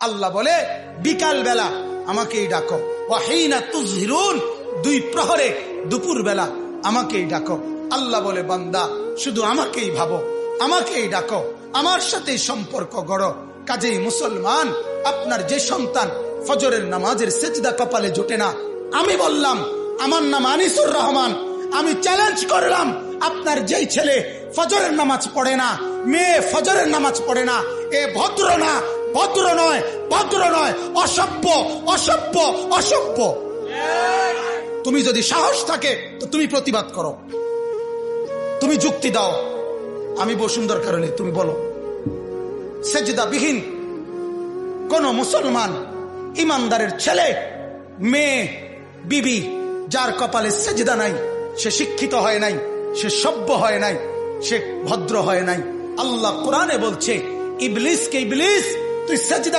আল্লাহ বলে বিকাল বেলা আমাকেই ডাকো, ওয়াহিনা তুজহিরুন, 2 প্রহরে দুপুর বেলা আমাকেই ডাকো। আল্লাহ বলে বান্দা শুধু আমাকেই ভাবো, আমাকেই ডাকো, আমার সাথে সম্পর্ক গড়ো। কাজেই মুসলমান, আপনার যে সন্তান ফজরের নামাজের সেজদা কপালে জোটে না, আমি বললাম আমার নাম আনিসুর রহমান, আমি চ্যালেঞ্জ করলাম আপনার যেই ছেলে ফজরের নামাজ পড়ে না, মেয়ে ফজরের নামাজ পড়ে না, এ ভদ্র না, ভদ্র নয়, ভদ্র নয়, অসভ্য, অসভ্য, অসভ্য। তুমি যদি সাহস থাকে তো তুমি প্রতিবাদ করো, তুমি যুক্তি দাও। আমি বসুন্ধর কারণে তুমি বলো সেজদাবিহীন কোন মুসলমান ইমানদারের ছেলে, মেয়ে, বিবি যার কপালে সেজদা নাই, সে শিক্ষিত হয় নাই, সে সভ্য হয় নাই, সে ভদ্র হয় নাই। আল্লাহ কোরআনে বলছে ইবলিসকে, ইবলিস তুই সেজদা